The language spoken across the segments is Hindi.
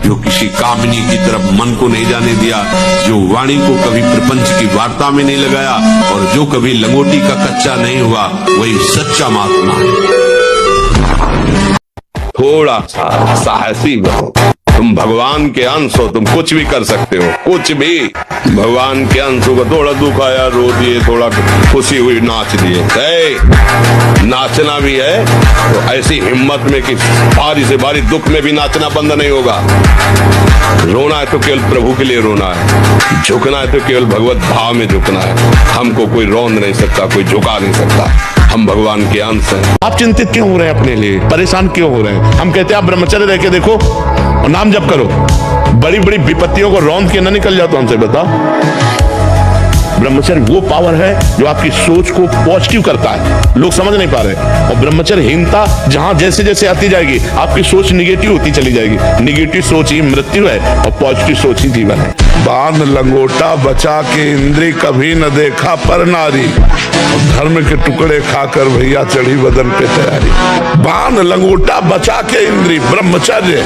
जो किसी कामिनी की तरफ मन को नहीं जाने दिया, जो वाणी को कभी प्रपंच की वार्ता में नहीं लगाया और जो कभी लंगोटी का कच्चा नहीं हुआ, वही सच्चा महात्मा है। थोड़ा सा साहसी बनो, तुम भगवान के अंश हो, तुम कुछ भी कर सकते हो, कुछ भी। भगवान के अंश को थोड़ा दुख आया रो दिए, थोड़ा खुशी हुई नाच दिए। नाचना भी है तो ऐसी हिम्मत में कि भारी से भारी दुख में भी नाचना बंद नहीं होगा। रोना है तो केवल प्रभु के लिए रोना है, झुकना है तो केवल भगवत भाव में झुकना है। हमको कोई रौंद नहीं सकता, कोई झुका नहीं सकता, हम भगवान के अंश हैं। आप चिंतित क्यों हो रहे हैं, अपने लिए परेशान क्यों हो रहे हैं? हम कहते हैं आप ब्रह्मचर्य रह के देखो और नाम जप करो, बड़ी बड़ी विपत्तियों को रौंद के ना निकल जाओ। तो हमसे बताओ, ब्रह्मचर्य वो पावर है जो आपकी सोच को पॉजिटिव करता है, लोग समझ नहीं पा रहे। और ब्रह्मचर्यहीनता जहां जैसे जैसे आती जाएगी, आपकी सोच निगेटिव होती चली जाएगी। निगेटिव सोच ही मृत्यु है और पॉजिटिव सोच ही जीवन है। बांध लंगोटा बचा के इंद्री, कभी न देखा पर नारी, धर्म के टुकड़े खाकर भैया चढ़ी बदन पे तैयारी। बांध लंगोटा बचा के इंद्री, ब्रह्मचर्य।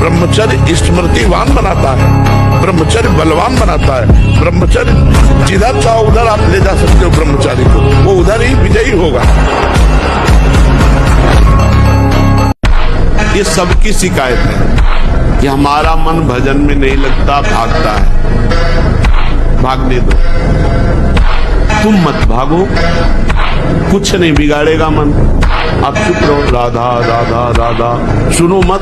ब्रह्मचर्य स्मृतिवान बनाता है, ब्रह्मचर्य बलवान बनाता है। ब्रह्मचर्य जिधर चाहो उधर आप ले जा सकते हो ब्रह्मचारी को, वो उधर ही विजयी होगा। ये सबकी शिकायत है कि हमारा मन भजन में नहीं लगता, भागता है। भागने दो, तुम मत भागो, कुछ नहीं बिगाड़ेगा मन। आप चुप रहो, राधा राधा राधा सुनो मत,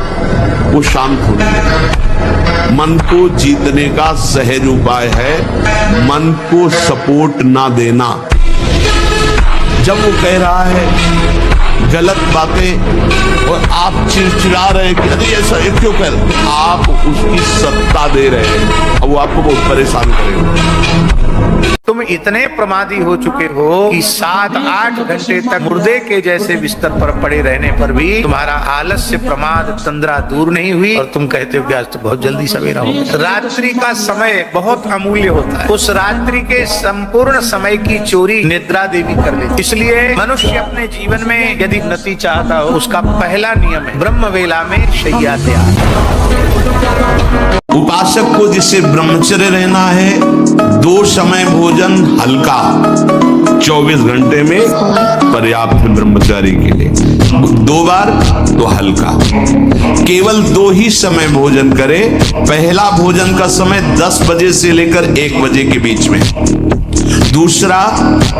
वो शांत हो जाए। मन को जीतने का सहज उपाय है मन को सपोर्ट ना देना। जब वो कह रहा है गलत बातें और आप चिड़चिड़ा रहे कि अरे ऐसा क्यों कर रहे, आप उसकी सत्ता दे रहे हैं और वो आपको बहुत परेशान करेगा। तुम इतने प्रमादी हो चुके हो कि 7-8 घंटे तक मुर्दे के जैसे बिस्तर पर पड़े रहने पर भी तुम्हारा आलस्य, प्रमाद, तंद्रा दूर नहीं हुई और तुम कहते हो कि आज तो बहुत जल्दी सवेरा हो। रात्रि का समय बहुत अमूल्य होता है, उस रात्रि के संपूर्ण समय की चोरी निद्रा देवी कर लेती। इसलिए मनुष्य अपने जीवन में यदि उन्नति चाहता हो, उसका पहला नियम है ब्रह्म वेला में शय्या त्याग। उपासक को जिससे ब्रह्मचर्य रहना है, 2 समय भोजन हल्का 24 घंटे में पर्याप्त है ब्रह्मचारी के लिए। 2 बार तो हल्का, केवल 2 ही समय भोजन करे। पहला भोजन का समय 10 बजे से लेकर 1 बजे के बीच में, दूसरा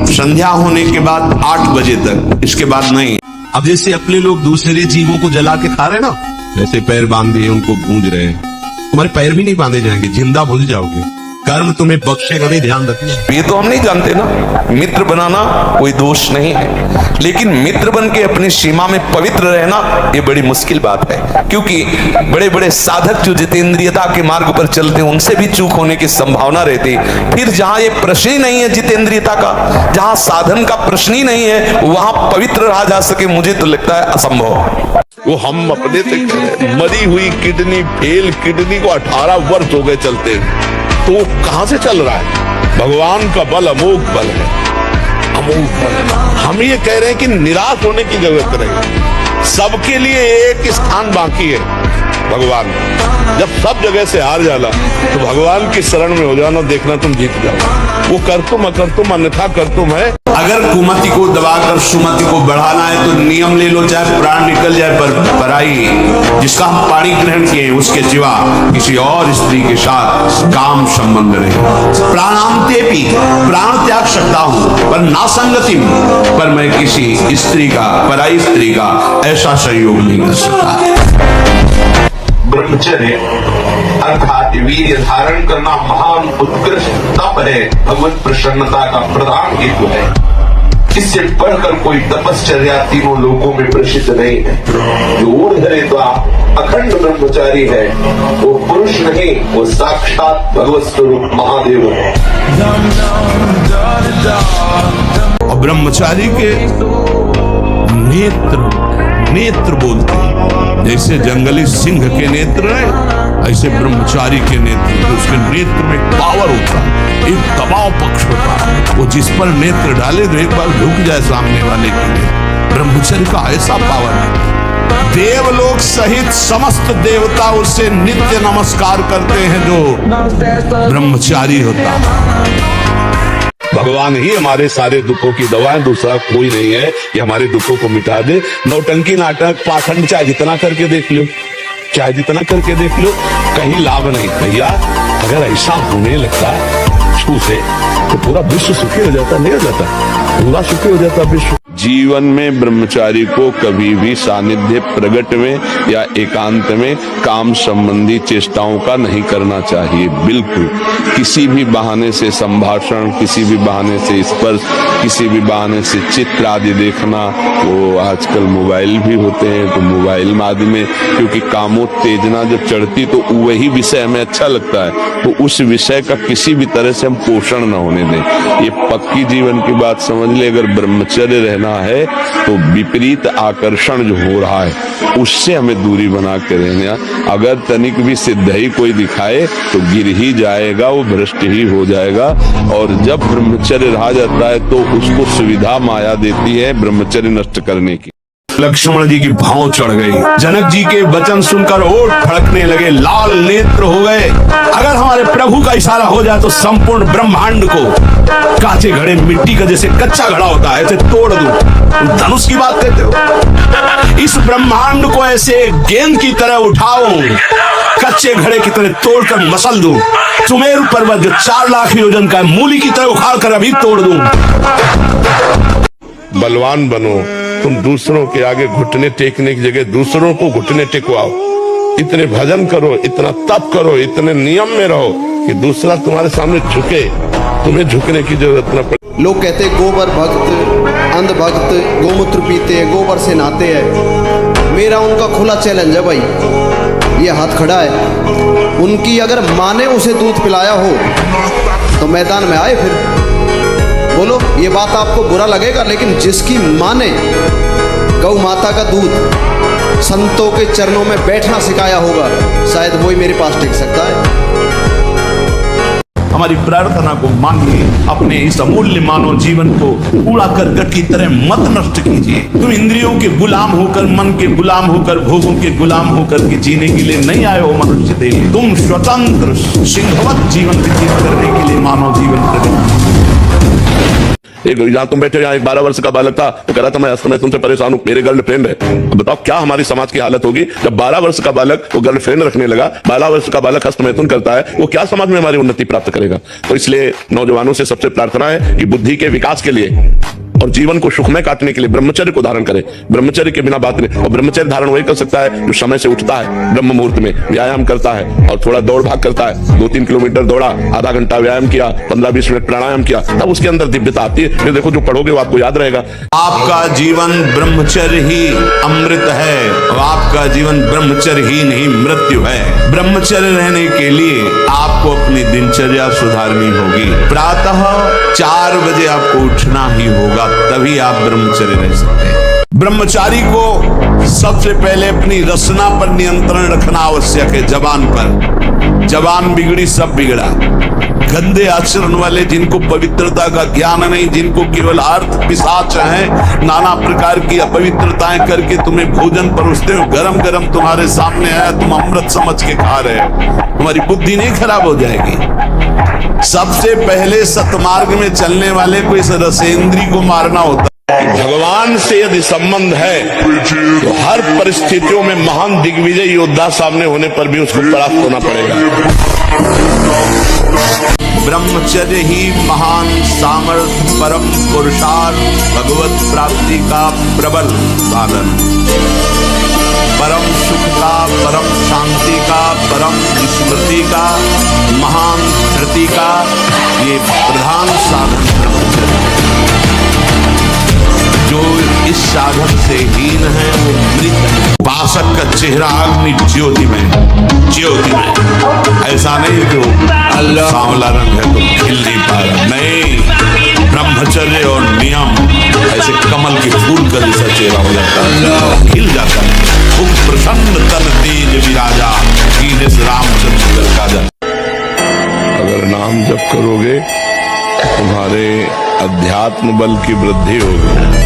संध्या होने के बाद 8 बजे तक, इसके बाद नहीं। अब जैसे अपने लोग दूसरे जीवों को जला के खा रहे ना, वैसे पैर बांध दिए उनको भूंज रहे हैं। तुम्हारे पैर भी नहीं बांधे जाएंगे, जिंदा भूल जाओगे। कर्म तुम्हें बख्शेगा नहीं, ध्यान रखना। ये तो हम नहीं जानते ना, मित्र बनाना कोई दोष नहीं है, लेकिन मित्र बन के अपनी सीमा में पवित्र रहना ये बड़ी मुश्किल बात है। क्योंकि बड़े बड़े साधक जो जितेंद्रियता के मार्ग पर चलते हैं, उनसे भी चूक होने की संभावना रहती है। फिर जहां ये प्रश्न ही नहीं है जितेंद्रियता का, जहां साधन का प्रश्न ही नहीं है, वहां पवित्र रहा जा सके, मुझे तो लगता है असंभव। वो हम अपने से मरी हुई किडनी, फेल किडनी को 18 वर्ष हो गए चलते, तो वो कहां से चल रहा है? भगवान का बल अमोघ बल है, अमोघ बल। हम ये कह रहे हैं कि निराश होने की जरूरत नहीं, सबके लिए एक स्थान बाकी है भगवान। जब सब जगह से हार जाना तो भगवान की शरण में हो जाना, देखना तुम जीत जाओ। वो कर तुम अकर तुम अन्यथा कर तुम है। अगर कुमति को दबाकर सुमति को बढ़ाना है तो नियम ले लो, चाहे प्राण निकल जाए पर पराई जिसका हम पाणी ग्रहण किए उसके सिवा किसी और स्त्री के साथ काम संबंध रहे। प्राणांते भी प्राण त्याग सकता हूं पर ना संगति, पर मैं किसी स्त्री का, पराई स्त्री का ऐसा संयोग नहीं कर सकता। ब्रह्मचर्य अर्थात वीर्य धारण करना महान उत्कृष्ट तप है, भगवत प्रसन्नता का प्रधान हेतु है। इससे बढ़कर कोई तपश्चर्या तीनों लोकों में प्रसिद्ध नहीं है। जो ऊर्ध्वरेता अखंड ब्रह्मचारी है वो पुरुष नहीं, वो साक्षात भगवत स्वरूप महादेव है। और ब्रह्मचारी के नेत्र बोलते हैं, जैसे जंगली सिंह के नेत्र है, ऐसे ब्रह्मचारी के नेत्र, उसके नेत्र में पावर होता है, एक दबाव पक्ष होता है। वो जिस पर नेत्र डाले तो एक बार झुक जाए सामने वाले के लिए। ब्रह्मचारी ब्रह्मचर्य का ऐसा पावर है, देवलोक सहित समस्त देवता उससे नित्य नमस्कार करते हैं जो ब्रह्मचारी होता है। भगवान ही हमारे सारे दुखों की दवा है, दूसरा कोई नहीं है कि हमारे दुखों को मिटा दे। नौटंकी नाटक पाखंड चाहे जितना करके देख लो, चाहे जितना करके देख लो, कहीं लाभ नहीं भैया। अगर ऐसा होने लगता छू से तो पूरा विश्व सुखी हो जाता, नहीं हो जाता, पूरा सुखी हो जाता विश्व। जीवन में ब्रह्मचारी को कभी भी सानिध्य प्रगट में या एकांत में काम संबंधी चेष्टाओं का नहीं करना चाहिए। बिल्कुल किसी भी बहाने से संभाषण, किसी भी बहाने से स्पर्श, किसी भी बहाने से चित्र आदि देखना, वो आजकल मोबाइल भी होते हैं तो मोबाइल आदि में क्योंकि कामोत्तेजना जब चढ़ती तो वही विषय हमें अच्छा लगता है, तो उस विषय का किसी भी तरह से हम पोषण न होने दें। ये पक्की जीवन की बात समझ ले। अगर ब्रह्मचर्य रहना है तो विपरीत आकर्षण जो हो रहा है उससे हमें दूरी बना के रहना। अगर तनिक भी सिद्ध ही कोई दिखाए तो गिर ही जाएगा, वो भ्रष्ट ही हो जाएगा। और जब ब्रह्मचर्य रहा जाता है तो उसको सुविधा माया देती है ब्रह्मचर्य नष्ट करने की। लक्ष्मण जी की भाव चढ़ गई, जनक जी के वचन सुनकर ओठ फड़कने लगे, लाल नेत्र हो गए। अगर हमारे प्रभु का इशारा हो जाए तो संपूर्ण ब्रह्मांड को कांचे घड़े मिट्टी का जैसे कच्चा घड़ा होता है ऐसे तोड़ दूं। तुम धनुष की बात करते हो, इस ब्रह्मांड को ऐसे गेंद की तरह उठाऊं, कच्चे घड़े की तरह तोड़कर मसल दूं। सुमेरु पर्वत जो 4 लाख योजन का है, मूली की तरह उखाड़ कर अभी तोड़ दूं। बलवान बनो, तुम दूसरों के आगे घुटने टेकने की जगह दूसरों को घुटने टेकवाओ। इतने भजन करो, इतना तप करो, इतने नियम में रहो कि दूसरा तुम्हारे सामने झुके, तुम्हें झुकने की जरूरत न पड़े। लोग कहते हैं गोबर भक्त, अंध भक्त, गोमूत्र पीते हैं, गोबर से नहाते हैं। मेरा उनका खुला चैलेंज है भाई, ये हाथ खड़ा है, उनकी अगर माँ ने उसे दूध पिलाया हो तो मैदान में आए फिर बोलो। ये बात आपको बुरा लगेगा, लेकिन जिसकी माँ ने गौ माता का दूध संतों के चरणों में बैठना सिखाया होगा, शायद वही मेरे पास टिक सकता है। हमारी प्रार्थना को मानिए, अपने इस अमूल्य मानव जीवन को कूड़ा करकट की तरह मत नष्ट कीजिए। तुम इंद्रियों के गुलाम होकर, मन के गुलाम होकर, भोगों के गुलाम होकर के जीने के लिए नहीं आए हो मनुष्य देह। तुम स्वतंत्र सिंहवत जीवन व्यतीत करने के लिए मानव जीवन प्रकट। एक यहाँ तुम बैठे, यहाँ एक 12 वर्ष का बालक था, तो कह रहा था मैं समय तुमसे परेशान हूँ, मेरे गर्लफ्रेंड है। अब बताओ क्या हमारी समाज की हालत होगी जब 12 वर्ष का बालक वो गर्लफ्रेंड रखने लगा। 12 वर्ष का बालक हस्तमैथुन करता है, वो क्या समाज में हमारी उन्नति प्राप्त करेगा। तो इसलिए नौजवानों से सबसे प्रार्थना है कि बुद्धि के विकास के लिए और जीवन को सुखमय काटने के लिए ब्रह्मचर्य को धारण करें। ब्रह्मचर्य के बिना बात नहीं। और ब्रह्मचर्य धारण वही कर सकता है जो समय से उठता है, ब्रह्म मुहूर्त में व्यायाम करता है और थोड़ा दौड़ भाग करता है। 2-3 किलोमीटर दौड़ा, आधा घंटा व्यायाम किया, 15-20 मिनट प्राणायाम किया, तब उसके अंदर दिव्यता आती है। फिर देखो जो पढ़ोगे वो आपको याद रहेगा। आपका जीवन ब्रह्मचर्य ही अमृत है और आपका जीवन ब्रह्मचर्य ही नहीं मृत्यु है। ब्रह्मचर्य रहने के लिए आपको अपनी दिनचर्या सुधारनी होगी। प्रातः 4 बजे आपको उठना ही होगा, तभी आप ब्रह्मचर्य रह सकते हैं। ब्रह्मचारी को सबसे पहले अपनी रसना पर नियंत्रण रखना आवश्यक है। जबान पर, जबान बिगड़ी सब बिगड़ा। गंदे आचरण वाले, जिनको पवित्रता का ज्ञान नहीं, जिनको केवल अर्थ पिशाच हैं, नाना प्रकार की अपवित्रताएं करके तुम्हें भोजन परोसते हो, गरम गरम तुम्हारे सामने आया, तुम अमृत समझ के खा रहे हो, तुम्हारी बुद्धि नहीं खराब हो जाएगी। सबसे पहले सतमार्ग में चलने वाले को इस रसेंद्री को मारना होता है। भगवान से यदि संबंध है तो हर परिस्थितियों में महान दिग्विजय योद्धा सामने होने पर भी उसको परास्त होना पड़ेगा। ब्रह्मचर्य ही महान सामर्थ्य, परम पुरुषार्थ, भगवत प्राप्ति का प्रबल साधन, परम सुख का, परम शांति का, परम स्मृति का, महान धृति का ये प्रधान साधन ब्रह्मचर्य। जो इस साधन से हीन है वो मृत है। उपासक का चेहरा अग्नि ज्योति में, ज्योति में। ऐसा नहीं कि वो सांवला रंग है तो खिल नहीं पा रहा, नहीं। ब्रह्मचर्य और नियम ऐसे कमल के फूल का जैसा चेहरा हो जाता है, खिल जाता है। खूब प्रसन्न तन तेज विराजा, कीनस रामचंद्र कर काजा। अगर नाम जप करोगे तुम्हारे अध्यात्म बल की वृद्धि होगी।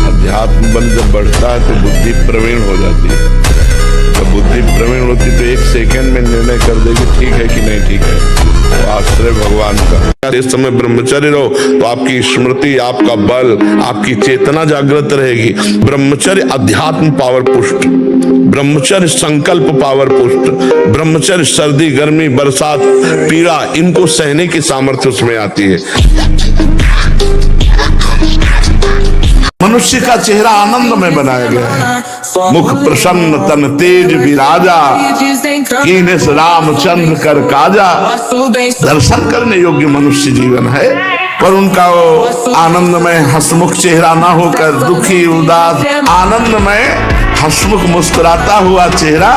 अध्यात्म बल जब बढ़ता है तो बुद्धि प्रवीण हो जाती है। जब बुद्धि प्रवीण होती तो एक सेकंड में निर्णय कर देगी ठीक है कि नहीं ठीक है। तो आश्रय भगवान का। इस समय ब्रह्मचर्य रहो तो आपकी स्मृति, आपका बल, आपकी चेतना जागृत रहेगी। ब्रह्मचर्य अध्यात्म पावर पुष्ट, ब्रह्मचर्य संकल्प पावर पुष्ट, ब्रह्मचर्य सर्दी गर्मी बरसात पीड़ा इनको सहने की सामर्थ्य उसमें आती है। मनुष्य का चेहरा आनंद में बनाया गया है। मुख प्रसन्न तन तेज विराजा, कीनेस रामचंद्र कर काजा। दर्शन करने योग्य मनुष्य जीवन है, पर उनका वो आनंद में हंसमुख चेहरा ना होकर दुखी उदास, आनंद में हंसमुख मुस्कुराता हुआ चेहरा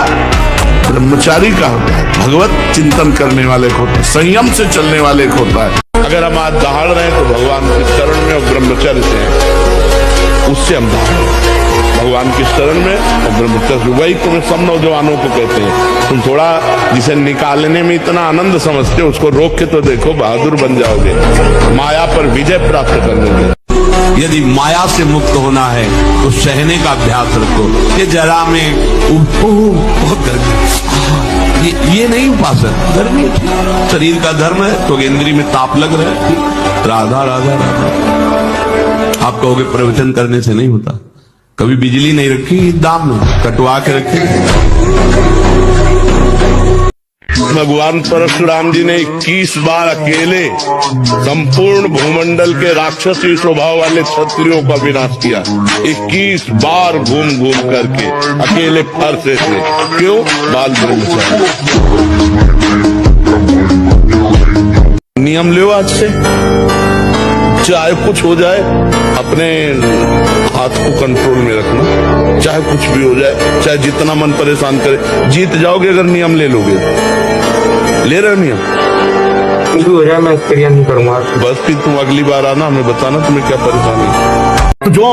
ब्रह्मचारी का होता है। भगवत चिंतन करने वाले को होता है, संयम से चलने वाले को होता है। अगर हम आज दहाड़ रहे हैं तो भगवान के शरण में और ब्रह्मचर्य से, उससे हम भगवान की शरण में और ब्रह्मचर्य। वही तुम्हें सब नौजवानों को कहते हैं, तुम थोड़ा जिसे निकालने में इतना आनंद समझते हो उसको रोक के तो देखो, बहादुर बन जाओगे, माया पर विजय प्राप्त कर लोगे। यदि माया से मुक्त होना है तो सहने का अभ्यास रखो। ये जरा में बहुत गर्मी, ये नहीं उपासक, गर्मी शरीर का धर्म है तो इंद्री में ताप लग रहा है, राधा राधा राधा। आप कहोगे प्रवचन करने से नहीं होता, कभी बिजली नहीं रखी दाम में कटवा के रखे। भगवान परशुराम जी ने 21 बार अकेले संपूर्ण भूमंडल के राक्षसी स्वभाव वाले क्षत्रियों का विनाश किया। 21 बार घूम घूम करके अकेले फरसे थे। क्यों? बाल ब्रह्मचारी। नियम लो आज से, चाहे कुछ हो जाए अपने हाथ को कंट्रोल में रखना, चाहे कुछ भी हो जाए, चाहे जितना मन परेशान करे, जीत जाओगे अगर नियम ले लोगे। ले रहे हो नियम, कुछ हो जाए मैं क्रिया नहीं करूंगा। बस फिर तुम अगली बार आना, हमें बताना तुम्हें क्या परेशानी है। जो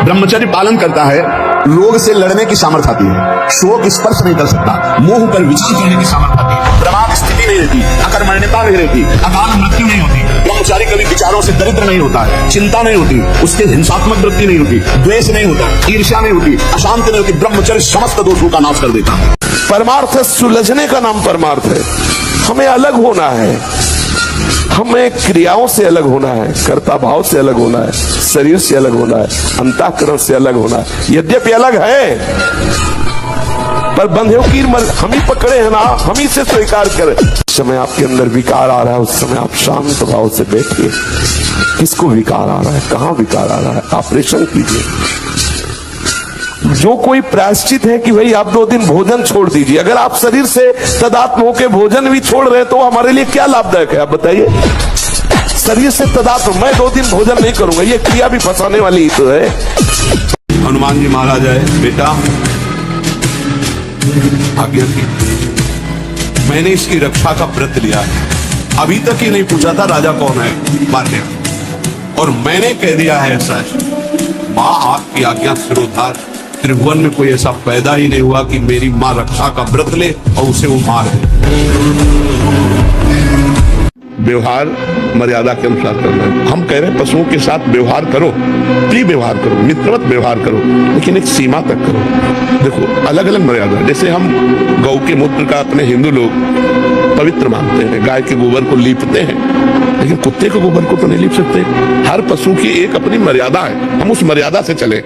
ब्रह्मचर्य पालन करता है रोग से लड़ने की सामर्थ्य आती है, शोक स्पर्श नहीं कर सकता, मोह पर विजय करने की सामर्थ्य आती है, प्रमाद स्थिति नहीं रहती, अकर्मण्यता नहीं रहती, अकाल मृत्यु नहीं होती। ब्रह्मचारी कभी विचारों से दरिद्र नहीं होता है, चिंता नहीं होती, उसके हिंसात्मक वृत्ति नहीं होती, द्वेष नहीं होता, ईर्ष्या नहीं होती, अशांति नहीं होती। ब्रह्मचर्य समस्त दोषों का नाश कर देता है। परमार्थ सुलझने का नाम परमार्थ है। हमें अलग होना है, हमें क्रियाओं से अलग होना है, कर्ता भाव से अलग होना है, शरीर से अलग होना है, अंतःकरण से अलग होना है। यद्यपि अलग है पर बंधे कीर हम ही पकड़े हैं ना, हम ही से स्वीकार करें। जिस समय आपके अंदर विकार आ रहा है उस समय आप शांत भाव से बैठिए। किसको विकार आ रहा है, कहां विकार आ रहा है, ऑपरेशन कीजिए। जो कोई प्रायश्चित है कि भाई आप 2 दिन भोजन छोड़ दीजिए, अगर आप शरीर से तदात्म होकर भोजन भी छोड़ रहे हैं तो हमारे लिए क्या लाभदायक है आप बताइए। शरीर से तदात्म, मैं 2 दिन भोजन नहीं करूंगा, ये क्रिया भी फंसाने वाली ही तो है। हनुमान जी महाराज है, बेटा आज्ञा की, मैंने इसकी रक्षा का व्रत लिया है, अभी तक ही नहीं पूछा था राजा कौन है, मान्य, और मैंने कह दिया है ऐसा है। माँ आपकी आज्ञा सिरोधार, त्रिभुवन में कोई ऐसा पैदा ही नहीं हुआ कि मेरी माँ रक्षा का व्रत ले और उसे वो मार दे। व्यवहार मर्यादा के अनुसार करना है। हम कह रहे हैं पशुओं के साथ व्यवहार करो, प्रिय व्यवहार करो, मित्रवत व्यवहार करो, लेकिन एक सीमा तक करो। देखो अलग अलग मर्यादा, जैसे हम गौ के मूत्र का अपने हिंदू लोग पवित्र मानते हैं, गाय के गोबर को लीपते हैं, लेकिन कुत्ते के गोबर को तो नहीं लीप सकते। हर पशु की एक अपनी मर्यादा है, हम उस मर्यादा से चले।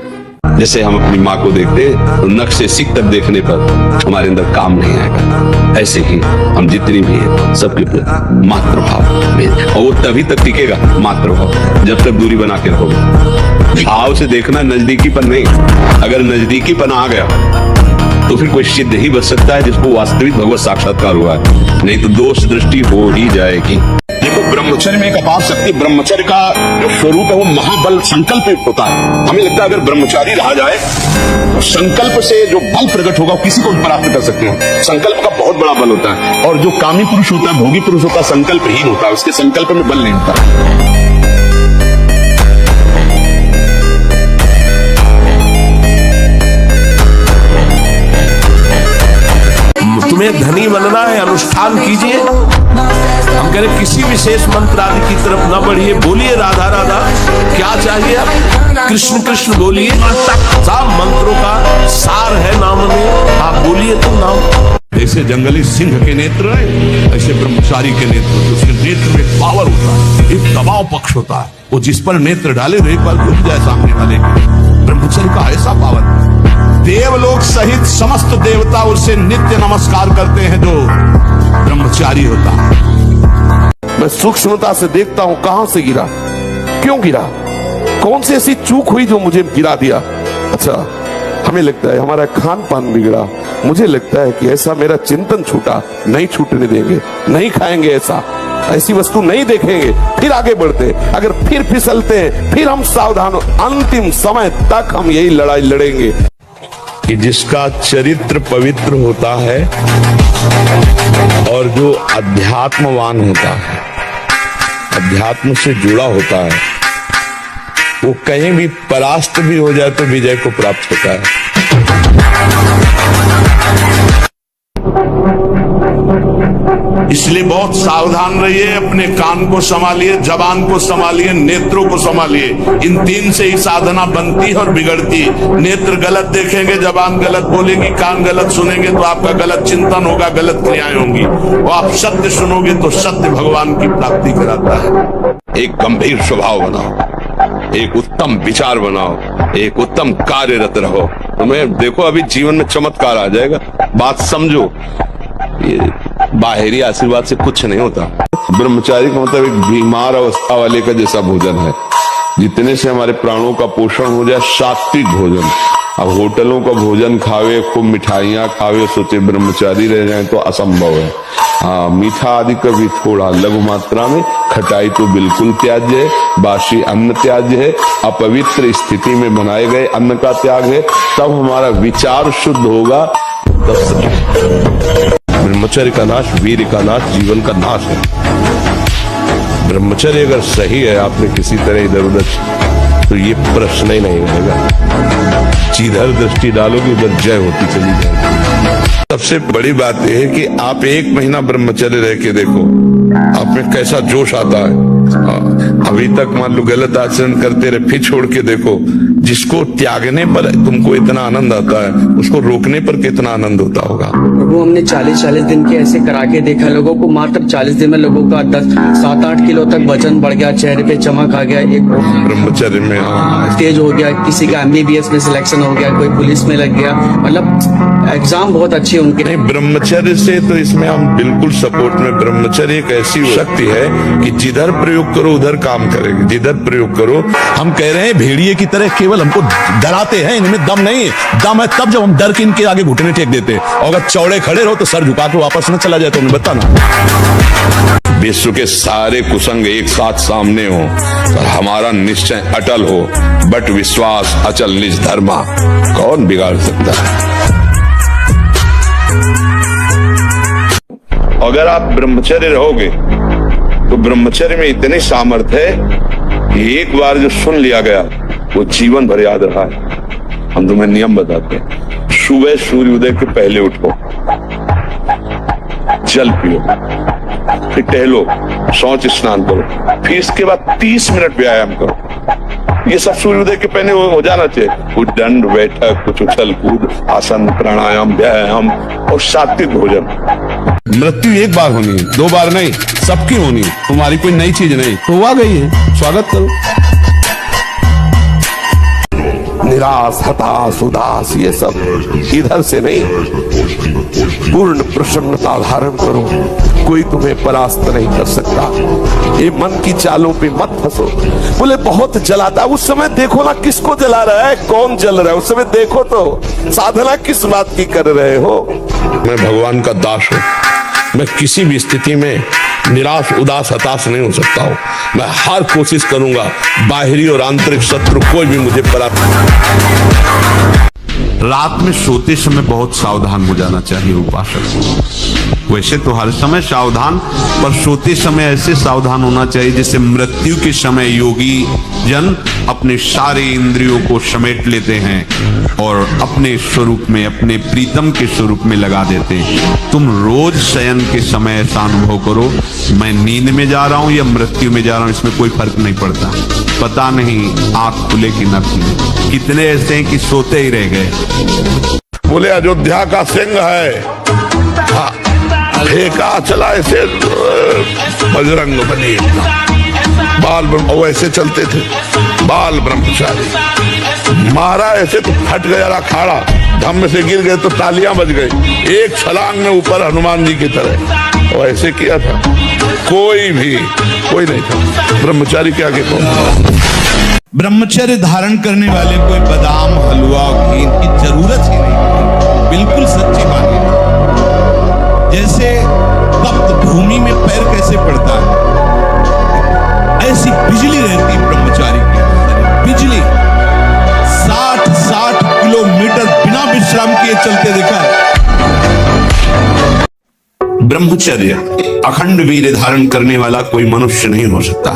जैसे हम अपनी माँ को देखते तो नख से सिक तक देखने पर हमारे अंदर काम नहीं आएगा, ऐसे ही हम जितनी भी हैं सबके प्रति मातृभाव में, और वो तभी तक टिकेगा मातृभाव जब तक दूरी बना के रहोगे। भाव से देखना नजदीकी पर नहीं, अगर नजदीकी पर आ गया तो फिर कोई सिद्ध ही बच सकता है जिसको वास्तविक भगवत साक्षात्कार हुआ है, नहीं तो दोष दृष्टि हो ही जाएगी। देखो ब्रह्मचर्य में एक अपार शक्ति, ब्रह्मचर्य का जो स्वरूप है वो महाबल संकल्प युक्त होता है। हमें लगता है अगर ब्रह्मचारी रहा जाए तो संकल्प से जो बल प्रकट होगा किसी को प्राप्त कर सकते हैं। संकल्प का बहुत बड़ा बल होता है, और जो कामी पुरुष होता है, भोगी पुरुष होता है, संकल्पहीन होता है, उसके संकल्प में बल नहीं होता। तुम्हें धनी बनना है, अनुष्ठान कीजिए। हम कह रहे किसी विशेष मंत्र आदि की तरफ न बढ़िए, बोलिए राधा राधा, क्या चाहिए आप। कृष्ण कृष्ण बोलिए, सब मंत्रों का सार है नाम में, आप बोलिए तो नाम। जैसे जंगली सिंह के नेत्र है, ऐसे ब्रह्मचारी के नेत्र, उसके नेत्र में पावर होता है, एक दबाव पक्ष होता है, वो जिस पर नेत्र डाले तो एक बार रुक जाए सामने वाले के। ब्रह्मचर्य का ऐसा पावर, देवलोक सहित समस्त देवता उसे नित्य नमस्कार करते हैं जो ब्रह्मचारी होता है। मैं सूक्ष्मता से देखता हूं कहां से गिरा, क्यों गिरा, कौन सी ऐसी चूक हुई जो मुझे गिरा दिया। अच्छा, हमें लगता है हमारा खान पान बिगड़ा, मुझे लगता है कि ऐसा मेरा चिंतन छूटा, नहीं छूटने देंगे, नहीं खाएंगे ऐसा, ऐसी वस्तु नहीं देखेंगे, फिर आगे बढ़ते, अगर फिर फिसलते हैं फिर हम सावधान हो, अंतिम समय तक हम यही लड़ाई लड़ेंगे। कि जिसका चरित्र पवित्र होता है और जो अध्यात्मवान होता है, अध्यात्म से जुड़ा होता है, वो कहीं भी परास्त भी हो जाए तो विजय को प्राप्त होता है। इसलिए बहुत सावधान रहिए, अपने कान को संभालिए, जबान को संभालिए, नेत्रों को संभालिए। इन तीन से ही साधना बनती और बिगड़ती। नेत्र गलत देखेंगे, जबान गलत बोलेगी, कान गलत सुनेंगे तो आपका गलत चिंतन होगा, गलत क्रियाएं होंगी। और आप सत्य सुनोगे तो सत्य भगवान की प्राप्ति कराता है। एक गंभीर स्वभाव बनाओ, एक उत्तम विचार बनाओ, एक उत्तम कार्यरत रहो, तुम्हें देखो अभी जीवन में चमत्कार आ जाएगा। बात समझो, ये बाहरी आशीर्वाद से कुछ नहीं होता। ब्रह्मचारी का मतलब एक बीमार अवस्था वाले का जैसा भोजन है, जितने से हमारे प्राणों का पोषण हो जाए, सात्विक भोजन। अब होटलों का भोजन खावे, खूब मिठाइयां खावे, सोचे ब्रह्मचारी रह जाए तो असंभव है। हाँ, मीठा आदि कभी थोड़ा लघु मात्रा में, खटाई तो बिल्कुल त्याज्य है, बासी अन्न त्याज्य है, अपवित्र स्थिति में बनाए गए अन्न का त्याग है, तब हमारा विचार शुद्ध होगा। ब्रह्मचर्य का नाश वीर का नाश, जीवन का नाश है। ब्रह्मचर्य अगर सही है, आपने किसी तरह इधर उधर, तो ये प्रश्न ही नहीं रहेगा। जिधर दृष्टि डालोगे उधर जय होती चली जाएगी। सबसे बड़ी बात यह है कि आप एक महीना ब्रह्मचर्य रह के देखो, आप में कैसा जोश आता है। अभी तक मान लो गलत आचरण करते रहे, फिर छोड़ के देखो, जिसको त्यागने पर तुमको इतना आनंद आता है, उसको रोकने पर कितना आनंद होता होगा। वो हमने 40-40 दिन के ऐसे करा के देखा, लोगों को मात्र 40 दिन में लोगों का 7-8 किलो तक वजन बढ़ गया, चेहरे पे चमक आ गया, एक ब्रह्मचर्य में तेज हो गया, किसी का MBBS में सिलेक्शन हो गया, कोई पुलिस में लग गया, मतलब एग्जाम बहुत अच्छे उनके। नहीं, ब्रह्मचर्य से तो इसमें हम बिल्कुल सपोर्ट में। ब्रह्मचर्य एक ऐसी शक्ति है कि जिधर प्रयोग करो उधर काम करेगी, जिधर प्रयोग करो। हम कह रहे हैं भेड़िए की तरह केवल हमको डराते हैं, इनमें दम नहीं है। दम है तब जब हम डर के इनके आगे घुटने टेक देते, और अगर चौड़े खड़े रहो तो सर झुका के वापस न चला जाए तो हमें बताना। विश्व के सारे कुसंग एक साथ सामने हो और हमारा निश्चय अटल हो, बट विश्वास अचल निज धर्मा, कौन बिगाड़ सकता है। अगर आप ब्रह्मचर्य रहोगे तो ब्रह्मचर्य में इतनी सामर्थ्य है कि एक बार जो सुन लिया गया वो जीवन भर याद रहा है। हम तुम्हें नियम बताते हैं, सुबह सूर्योदय के पहले उठो, जल पियो, फिर टहलो, शौच स्नान करो, फिर इसके बाद 30 मिनट व्यायाम करो। ये सब सूर्योदय के पहले हो जाना चाहिए। कुछ दंड बैठक, कुछ उछल कूद, आसन, प्राणायाम, व्यायाम और सात्विक भोजन। मृत्यु एक बार होनी है, 2 बार नहीं, सबकी होनी है। तुम्हारी कोई नई चीज नहीं, तो आ गई है, स्वागत करो। निराश, हताश, उदास, ये सब इधर से नहीं, पूर्ण प्रसन्नता धारण करो। कोई तुम्हें परास्त नहीं कर सकता। ये मन की चालों पे मत फंसो। बोले बहुत जलाता, उस समय देखो ना किसको जला रहा है, कौन जल रहा है, उस समय देखो तो साधना किस बात की कर रहे हो। मैं भगवान का दास हूं, मैं किसी भी स्थिति में निराश, उदास, हताश नहीं हो सकता हूं। मैं हर कोशिश करूंगा, बाहरी और आंतरिक शत्रु कोई भी मुझे परास्त। रात में सोते समय बहुत सावधान हो जाना चाहिए उपासक को। वैसे तो हर समय सावधान, पर सोते समय ऐसे सावधान होना चाहिए जैसे मृत्यु के समय योगी जन अपने सारे इंद्रियों को समेट लेते हैं और अपने स्वरूप में, अपने प्रीतम के स्वरूप में लगा देते हैं। तुम रोज शयन के समय ऐसा अनुभव करो, मैं नींद में जा रहा हूं या मृत्यु में जा रहा हूं, इसमें कोई फर्क नहीं पड़ता। पता नहीं आंख खुले कि न खुले। कितने ऐसे हैं कि सोते ही रह गए। बोले अयोध्या का सिंह है, फेंका चला ऐसे बजरंग बली, बाल और ऐसे चलते थे बाल ब्रह्मचारी, मारा ऐसे तो फट गया अखाड़ा, धम्म से गिर गए तो तालियां बज गई, एक छलांग में ऊपर हनुमान जी की तरह, और ऐसे किया था। कोई नहीं था ब्रह्मचारी के आगे कौन। ब्रह्मचर्य धारण करने वाले कोई बादाम हलवा घी की जरूरत ही नहीं, बिल्कुल सच्ची बात है। जैसे तप्त भूमि में पैर कैसे पड़ता है, ऐसी बिजली रहती ब्रह्मचारी की अंदर। बिजली 60 किलोमीटर बिना विश्राम किए चलते देखा है। ब्रह्मचर्य अखंड वीर्य धारण करने वाला कोई मनुष्य नहीं हो सकता,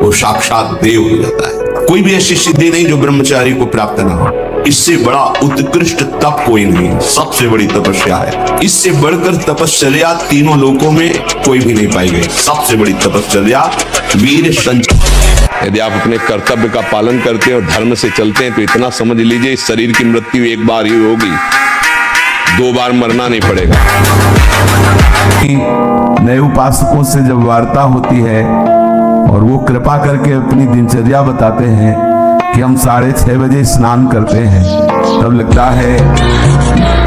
वो साक्षात देव हो जाता है। कोई भी ऐसी सिद्धि नहीं जो ब्रह्मचारी को प्राप्त न हो। इससे बड़ा उत्कृष्ट तप कोई नहीं, सबसे बड़ी तपस्या है। इससे बढ़कर तपस्या तीनों लोकों में कोई भी नहीं पाई गई। सबसे बड़ी तपस्या वीर संचय। यदि आप अपने कर्तव्य का पालन करते हैं और धर्म से चलते हैं तो इतना समझ लीजिए इस शरीर की मृत्यु एक बार ही होगी, 2 बार मरना नहीं पड़ेगा। नए उपासकों से जब वार्ता होती है और वो कृपा करके अपनी दिनचर्या बताते हैं कि हम 6:30 बजे स्नान करते हैं, तब लगता है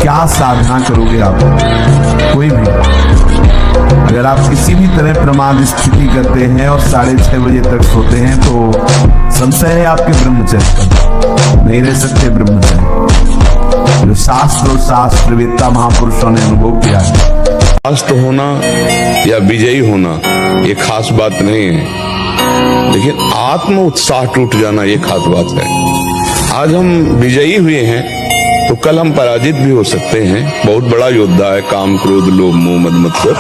क्या साधना करोगे आप। कोई भी अगर आप किसी भी तरह प्रमाद स्थिति करते हैं और 6:30 बजे तक सोते हैं तो संशय है आपके ब्रह्मचर्य का, नहीं रह सकते ब्रह्मचर्य। जो शास्त्र और शास्त्रवेत्ता महापुरुषों ने अनुभव किया है, शास्त होना या विजयी होना ये खास बात नहीं है, लेकिन आत्म उत्साह टूट जाना ये खास बात है। आज हम विजयी हुए हैं तो कल हम पराजित भी हो सकते हैं। बहुत बड़ा योद्धा है काम क्रोध लोभ मोह मद मत्सर।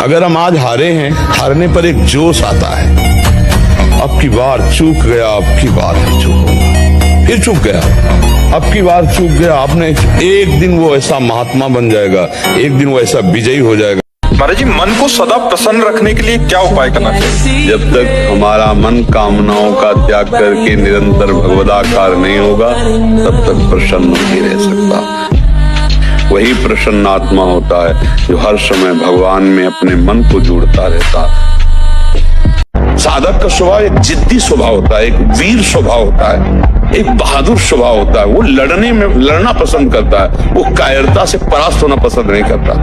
अगर हम आज हारे हैं, हारने पर एक जोश आता है, अब की बार चूक गया, अब की बार चूकूंगा, फिर चूक गया, अब की बार चूक गया। आपने एक दिन वो ऐसा महात्मा बन जाएगा, एक दिन वो ऐसा विजयी हो जाएगा। महाराज जी, मन को सदा प्रसन्न रखने के लिए क्या उपाय करना चाहिए? जब तक हमारा मन कामनाओं का त्याग करके निरंतर भगवदाकार नहीं होगा तब तक प्रसन्न नहीं रह सकता। वही प्रसन्न आत्मा होता है जो हर समय भगवान में अपने मन को जोड़ता रहता है। साधक का स्वभाव एक जिद्दी स्वभाव होता है, एक वीर स्वभाव होता है, एक बहादुर स्वभाव होता है। वो लड़ना पसंद करता है, वो कायरता से परास्त होना पसंद नहीं करता।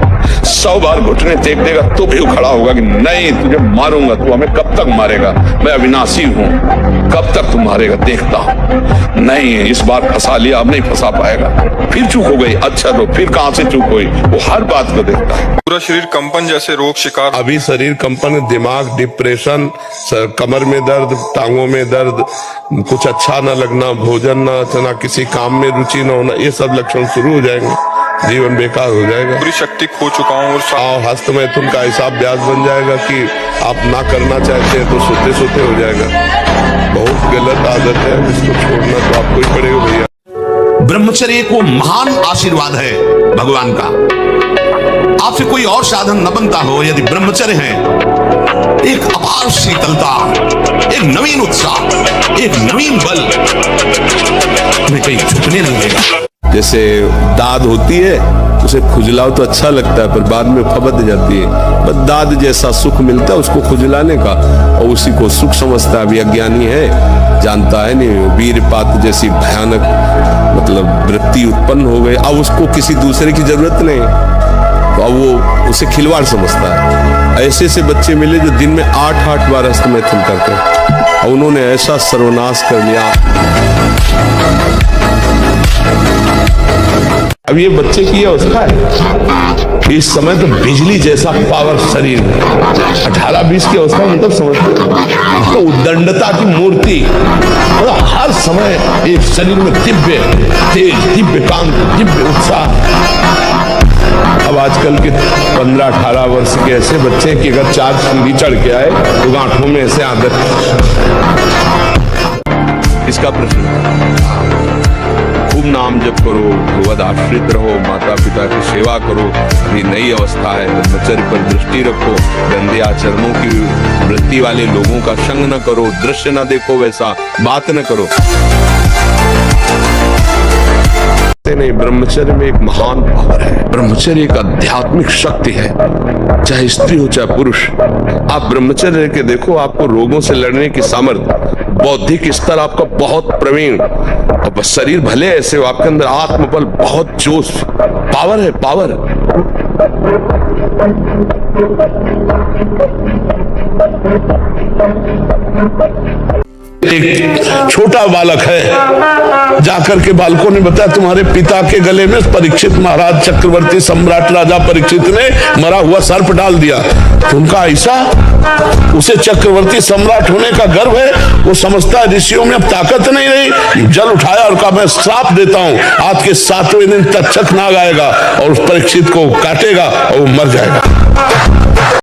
100 बार घुटने टेक देगा तो भी वो खड़ा होगा कि नहीं, तुझे मारूंगा, तू हमें कब तक मारेगा, मैं अविनाशी हूं, कब तक तू मारेगा देखता हूं। नहीं, इस बार फंसा लिया, अब नहीं फंसा पाएगा, फिर चूक हो गई, अच्छा तो फिर कहां से चूक हुई, वो हर बात को देखता है। पूरा शरीर कंपन जैसे रोग शिकार। अभी शरीर कंपन, दिमाग डिप्रेशन, कमर में दर्द, टांगों में दर्द, कुछ अच्छा न लगना, भोजन न अच्छा, किसी काम में रुचि न होना, ये सब लक्षण शुरू हो जाएंगे, जीवन बेकार हो जाएगा। पूरी शक्ति खो चुका हूँ और हस्त मैथुन का ऐसा अभ्यास बन जाएगा कि आप ना करना चाहते हैं तो सोते सोते हो जाएगा। बहुत गलत आदत है, इसको छोड़ना तो आपको ही पड़ेगा भैया। ब्रह्मचर्य एक वो महान आशीर्वाद है भगवान का। आपसे कोई और साधन न बनता हो, यदि ब्रह्मचर्य है, एक अपार शीतलता, एक नवीन उत्साह, एक नवीन बल, तुम्हें कहीं झुकने नहीं देगा। जैसे दाद होती है, उसे खुजलाओ तो अच्छा लगता है पर बाद में फबद जाती है। बस दाद जैसा सुख मिलता है उसको खुजलाने का, और उसी को सुख समझता है। अभी अज्ञानी है, जानता है नहीं, वीरपात जैसी भयानक मतलब वृत्ति उत्पन्न हो गई। अब उसको किसी दूसरे की जरूरत नहीं, तो अब वो उसे खिलवाड़ समझता है। ऐसे से बच्चे मिले जो दिन में 8-8 बार हस्तमैथुन करते हैं, और उन्होंने ऐसा सर्वनाश कर लिया। अब ये बच्चे की अवस्था है, इस समय तो बिजली जैसा पावर शरीर में, 18-20 की अवस्था मतलब समझते तो उद्दंडता की मूर्ति, मतलब हर समय एक शरीर में दिव्य तेज, दिव्य कांति, दिव्य उत्साह। अब आजकल के 15-18 वर्ष के ऐसे बच्चे कि अगर 4 सीढ़ी चढ़ के आए तो गांठों में ऐसे आदत। इसका प्रश्न, खूब नाम जप करो, भगवद आश्रित रहो, माता पिता की सेवा करो, अभी नई अवस्था है, ब्रह्मचर्य पर दृष्टि रखो, गंदे आचरणों की वृत्ति वाले लोगों का संग न करो, दृश्य न देखो, वैसा बात न करो। नहीं, ब्रह्मचर्य में एक महान पावर है। ब्रह्मचर्य एक आध्यात्मिक शक्ति है, चाहे स्त्री हो चाहे पुरुष। आप ब्रह्मचर्य के देखो, आपको रोगों से लड़ने की सामर्थ्य, बौद्धिक स्तर आपका बहुत प्रवीण, और शरीर भले ऐसे हो, आपके अंदर आत्मबल, बहुत जोश, पावर है, पावर। एक छोटा बालक है, जाकर के बालकों ने बताया तुम्हारे पिता के गले में परीक्षित महाराज चक्रवर्ती सम्राट राजा परीक्षित ने मरा हुआ सर्प डाल दिया। तो उनका ऐसा, उसे चक्रवर्ती सम्राट होने का गर्व है, वो समझता है ऋषियों में अब ताकत नहीं रही। जल उठाया और कहा मैं श्राप देता हूं, आज के 7वें दिन तक्षक नाग आएगा और उस परीक्षित को काटेगा और वो मर जाएगा।